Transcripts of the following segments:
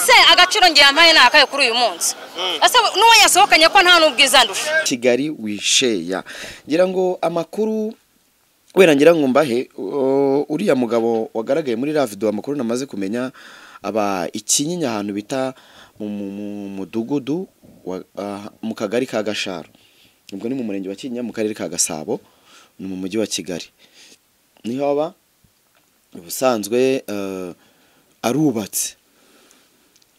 ese agaciro ngiye amaye nakaye kuri uyu munsi asa nuwo yasohokanye ko nta nubwiza ndusha Kigali wisheya ngira ngo amakuru wera ngira ngo mbahe uriya mugabo wagaragaye muri la video amakuru namaze kumenya aba ikinyinya ahantu bita mu mudugudu mu kagari ka Gasharo ubwo ni mu murenge wa Kinyinya mu karere ka Gasabo ni mu mujyi wa Kigali niho aba ubusanzwe arubatse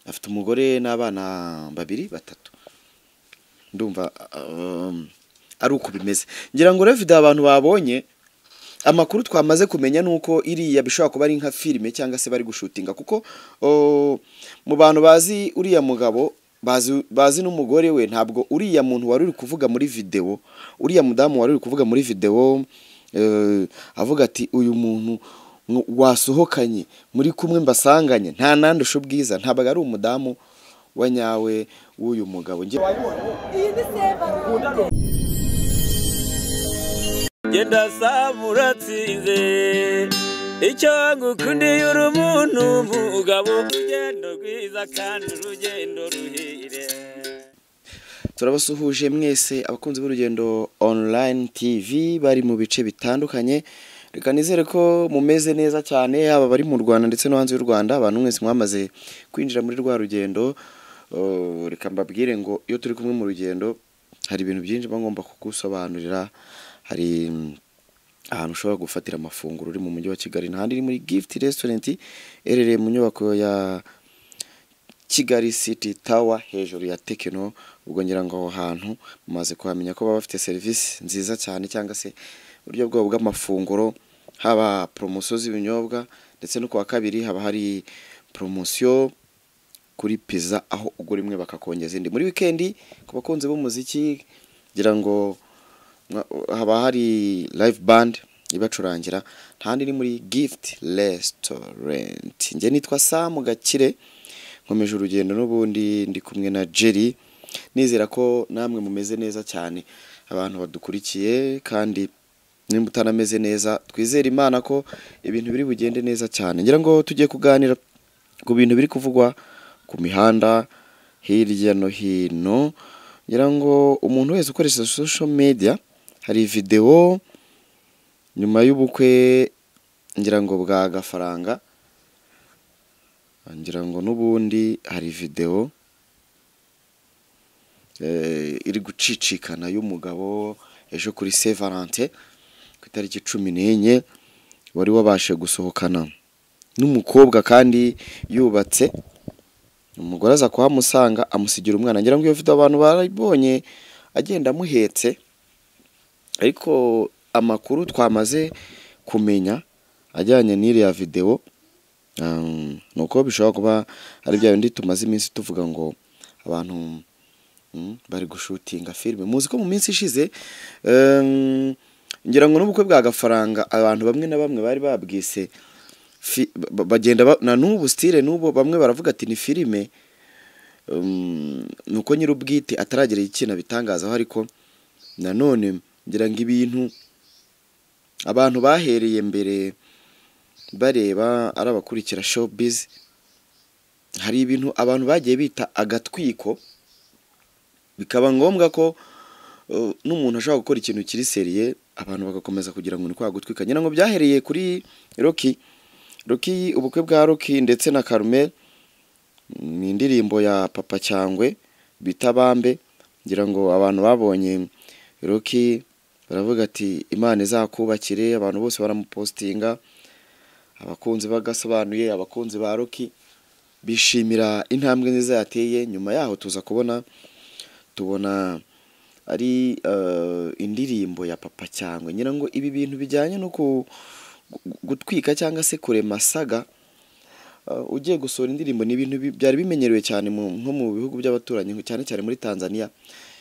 afite umugore n'abana babiri batatu ndumva ari uko bimeze ngira ngo revida abantu babonye amakuru twamaze kumenya nuko iriya bishobora kuba ari nka filime cyangwa se bari gushutinga kuko mu bantu bazi uriya mugabo bazi n'umugore we ntabwo uriya muntu wari uri kuvuga muri video uriya mudamu wari uri kuvuga muri video avuga ati uyu muntu wasohokanye muri kumwe mbasanganye nta nandusho bwiza ntabwo ari umudamu wa nyawe w'uyu mugabo genda samuratsinze icyo ngukundiye uri umuntu mugabo urugendo rwiza kandi urugendo ruhire. Turabasuhuje mwese abakunzi b'Urugendo Online TV bari mu bice bitandukanye reka nizere ko mumeze neza cyane aba bari mu Rwanda ndetse no hanze y'u Rwanda abantu mwese mwamaze kwinjira muri rwa rugendo reka mbabwire ngo iyo turi kumwe mu rugendo hari ibintu byinshi bagomba kugusobanurira hari ahantu ushobora gufatira amafunguro uri mu mujyi wa Kigali n'ahandi iri muri Gift Restaurant erereye mu nyubako ya Kigali City Tower hejuru ya Tekno ubwo ngira ngo aho hantu mumaze kuhamenya ko baba bafite service nziza cyane cyangwa se uburyo bwabo bw'amafunguro haba promotion z'ibinyobwa ndetse no kwa kabiri haba hari promotion kuri pizza aho ugura imwe bakakongeza indi muri weekend ku bakunze b'umuziki ngira ngo haba hari live band ibacurangira ntandi ni muri Gift Restaurant nge nitwa Sam Gakire nkomeje urugendo n'ubundi ndi kumwe na Jerry nizera ko namwe mumeze neza cyane abantu badukurikiye kandi nimba utanameze neza twizera Imana ko ibintu biri bugende neza cyane ngira ngo tujye kuganira ku bintu biri kuvugwa ku mihanda hirya no hino ngira ngo umuntu wese ukoresha social media hari video nyuma y'ubukwe ngira ngo bwa gafaranga ngira ngo nubundi hari video iri gucicikana y'umugabo ejo kuri Saint Valentin ku itariki 14 wari wabashe gusohokana n'umukobwa kandi yubatse umugore aza kuhamusanga amusigira umwana ngira ngo iyo video abantu barabonye agenda amuhetse ariko amakuru twamaze kumenya ajyanye n'iriya video nuko bishobora kuba ari bya bindi tumaze iminsi tuvuga ngo abantu bari gushutinga filime muzi ko mu minsi ishize ngira ngo n'ubukwe bwa gafaranga abantu bamwe na bamwe bari babwise bagenda na n'ubu style n'ubu bamwe baravuga ati ni filime nuko nyirubwite ataragera ikintu bitangazaho ariko nanone ngira ngo ibintu abantu bahereye mbere bareba arabakurikira showbiz hari ibintu abantu bagiye bita agatwiko bikaba ngombwa ko n'umuntu ashaka gukora ikintu kiri seriye abantu bagakomeza kugira ngo ni kwa gutwika ngira ngo byahereye kuri Rocky ubukwe bwa Rocky ndetse na Carmel ni indirimbo ya Papa Cyangwe bitabambe ngira ngo abantu babonye Rocky baravuga ati Imana izakubakire abantu bose baramupostinga abakunzi bagasobanuye abakunzi ba Rocky bishimira intambwe nziza yateye nyuma yaho tuza tubona ari indirimbo ya Papa Cyangwe ngira ngo ibi bintu bijyanye no gutwika cyangwa se kurema saga ugiye gusora indirimbo ni ibintu byari bimenyerewe cyane nko mu bihugu by'abaturanyi cyane cyane muri Tanzania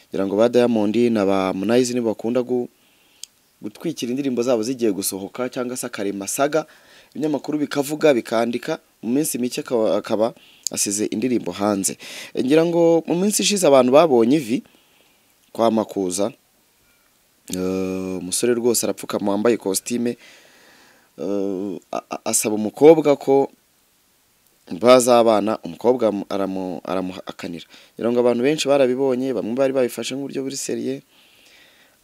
ngira ngo ba Diamond na ba Harmonize ni bakunda gutwikira indirimbo zabo zigiye gusohoka cyangwa se akarema saga ibinyamakuru bikavuga bikandika mu minsi mike akaba asize indirimbo hanze ngira ngo mu minsi ishize abantu babonye ivi kwa Makuza umusore rwose arapfukama wambaye costume asaba umukobwa ko bazabana umukobwa aramuhakanira. Rero ngo abantu benshi barabibonye, bamwe bari babifashe nk'uburyo buri seriye,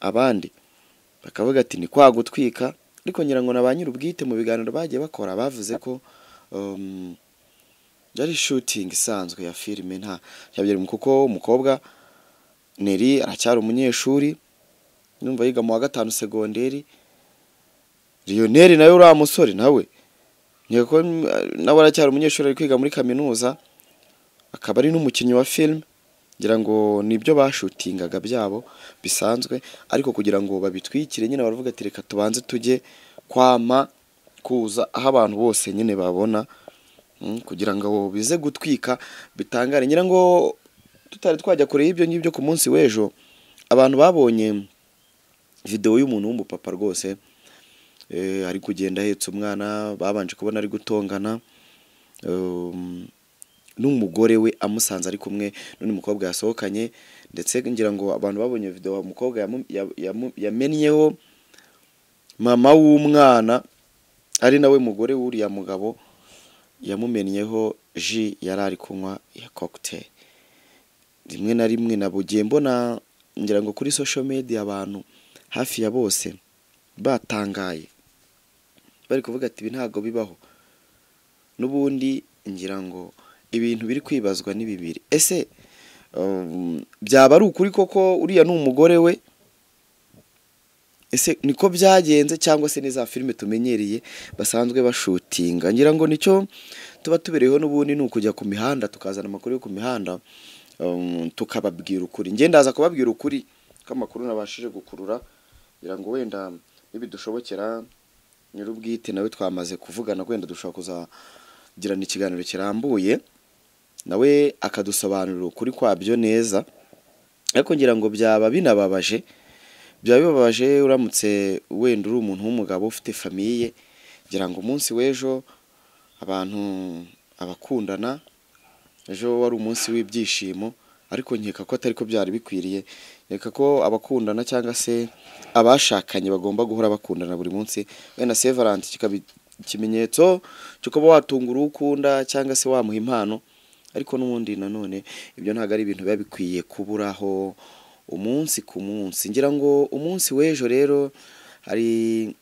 abandi bakavuga ati ni kwa gutwika. Ariko ngira ngo na ba nyir'ubwite mu biganiro bagiye bakora bavuze ko yari shooting isanzwe ya filime nta cyabye, kuko umukobwa Neri aracyari umunyeshuri, numva yiga mu wa 5 segonderi. Lionel nawe uri musore nawe nyeko nawe aracyari umunyeshuri ari kwiga muri kaminuza, akaba ari n'umukinnyi wa film. Ngira ngo nibyo bashutingaga byabo bisanzwe, ariko kugira ngo babitwikire nyine baravuga ati reka tubanze tujye kwama kuza aho abantu bose nyine babona, kugira ngo bize gutwika bitangare. Ngira ngo tutari twajya kure y'ibyo ngibyo ku munsi w'ejo, abantu babonye video y'umuntu w'umupapa rwose ari kugenda ahetse umwana, babanje kubona ari gutongana n'umugore we amusanze ari kumwe n'undi mukobwa yasohokanye. Ndetse ngira ngo abantu babonye video umukobwa yamennyeho mama w'umwana, ari nawe mugore w'uriya mugabo, yamumennyeho ji yari ari kunywa ya cocktail. Rimwe na rimwe nabugiye mbona ngira ngo kuri social media abantu hafi ya bose batangaye, bari kuvuga ati ibi ntago bibaho. Nubundi ngira ngo ibintu biri kwibazwa ni bibiri, ese byaba ari ukuri koko uriya n'umugore we, ese niko byagenze cyangwa se niza filime tumenyereye basanzwe bashutinga? Ngira ngo nicyo tuba tubereyeho n'ubundi ni ukujya ku mihanda tukazana amakuru yo ku mihanda, tukababwira ukuri. Nge ndaza kubabwira ukuri k'amakuru nabashije gukurura, ngira ngo wenda nibidushobokera nyir'ubwite nawe twamaze kuvugana, wenda dushobora kuzagirana ikiganiro kirambuye nawe akadusobanurira ukuri kwabyo neza. Ariko ngira ngo byaba binababaje, uramutse wenda uri umuntu w'umugabo ufite famiye, ngira ngo umunsi w'ejo abantu abakundana, ejo wari umunsi w'ibyishimo, ariko nkeka ko atari ko byari bikwiriye. Nkeka ko abakundana cyangwa se abashakanye bagomba guhora bakundana buri munsi, wenda Saint Valentin kikaba ikimenyetso cyo kuba watungura ukunda cyangwa se wamuha impano. Ariko n'ubundi nanone ibyo ntago ari ibintu biba bikwiye kuburaho umunsi ku munsi. Ngira ngo umunsi w'ejo rero hari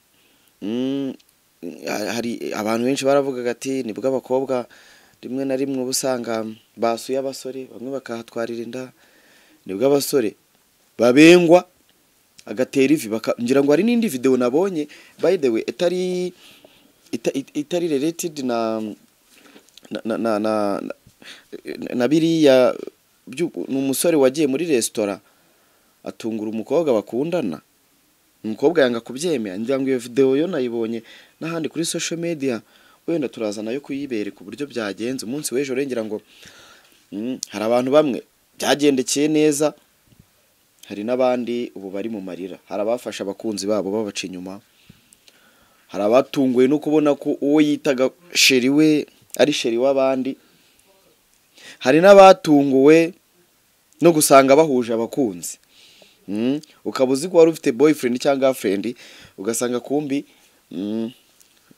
abantu benshi baravugaga ati nibwo abakobwa rimwe na rimwe ubusanga basuye abasore, bamwe bakahatwarira inda, nibwo abasore babengwa agatera ivi. Ngira ngo hari n'indi video nabonye by the way itari related na biriya n'umusore wagiye muri restaurant atungura umukobwa bakundana, umukobwa yanga kubyemera. Ngira ngo iyo video yo nayibonye n'ahandi kuri social media, wenda turazana yo kuyibere ku buryo byagenze umunsi w'ejo. Ngira ngo hari abantu bamwe byagendekeye neza, hari n'abandi ubu bari mu marira. Hari abafasha abakunzi babo babaca inyuma, hari abatunguwe no kubona ko uwo yitaga sheri we ari sheri w'abandi, hari n'abatunguwe no gusanga bahuje abakunzi. Ukabuzi ko wari ufite boyfriend cyangwa girlfriend ugasanga kumbi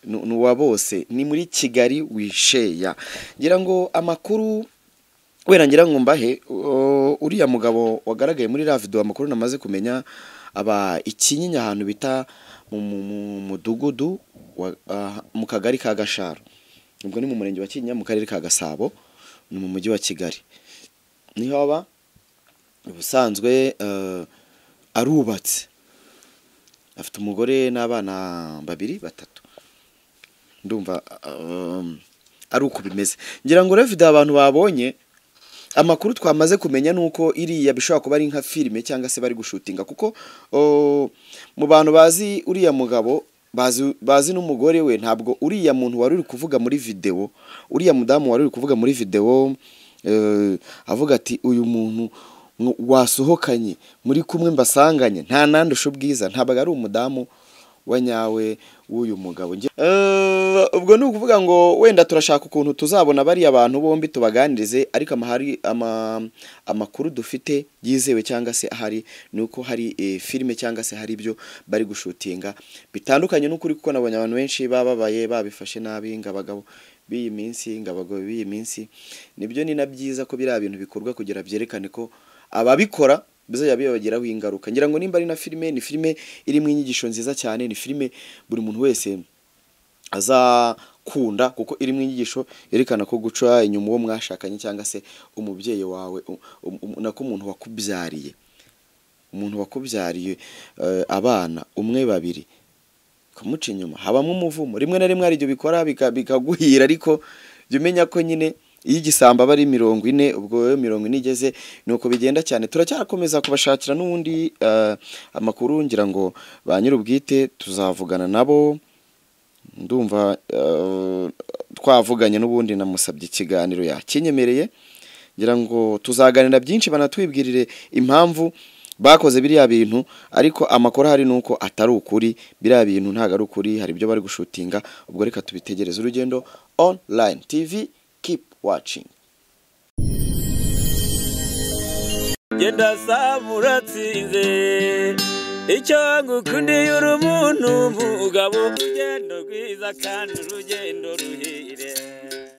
nuwa bose. Ni muri Kigali wisheya. Ngira ngo amakuru wera ngira ngo mbahe uriya mugabo wagaragaye muri la video, amakuru namaze kumenya aba Ikinyinya ahantu bita mu mudugudu mu kagari ka Gasharo. Ubwo ni mu murenge wa Kinyinya mu karere ka Gasabo, ni mu mujyi wa Kigali. Niho aba ubusanzwe arubatse, afite umugore n'abana 2-3, ndumva ari uko bimeze. Ngira ngo rero video abantu babonye, amakuru twamaze kumenya nuko iriya bishobora kuba ari nka filime cyangwa se bari gushutinga, kuko mu bantu bazi uriya mugabo bazi n'umugore we. Ntabwo uriya muntu wari uri kuvuga muri video, uriya mudamu wari uri kuvuga muri video avuga ati uyu muntu wasohokanye muri kumwe mbasanganye nta nandusha ubwiza, ntabwo ari umudamu wa nyawe w'uyu mugabo. Ubwo ni ukuvuga ngo wenda turashaka ukuntu tuzabona bari abantu bombi tubaganirize, ariko amahari amakuru dufite yizewe cyangwa se ahari nuko hari filime cyangwa se hari ibyo bari gushutinga bitandukanye n'ukuri, kuko nabonye abantu benshi bababaye babifashe nabi ngabagabo b'iyi minsi ngabagabo b'iyi minsi nibyo ni nabyiza ko biriya bintu bikorwa kugira byerekane ko ababikora bizajya bibagiraho ingaruka. Ngira ngo nimba ari na filime, ni filime irimo inyigisho nziza cyane, ni filime buri muntu wese azakunda kuko irimo inyigisho yerekana ko guca inyuma uwo mwashakanye cyangwa se umubyeyi wawe nako umuntu wakubyariye abana umwe babiri kumuca inyuma habamo umuvumo. Rimwe na rimwe ari byo bikora bikaguhira, ariko jya umenya ko nyine iyo igisamba bari 40 ubwo 40 igeze nuko bigenda cyane. Turacyarakomeza kubashakira n'ubundi amakuru, ngira ngo ba nyir'ubwite tuzavugana nabo, ndumva twavuganye n'ubundi namusabye ikiganiro yakinyemereye, ngira ngo tuzaganira byinshi banatwibwirire impamvu bakoze biriya bintu, ariko amakuru hari nuko atari ukuri, biriya bintu ntago ari ukuri, hari ibyo bari gushutinga. Ubwo reka tubitegereze. Urugendo Online TV, keep watching. Genda samuratsinze icyo ngukundiye uri umuntu mugabo urugendo rwiza kandi urugendo ruhire.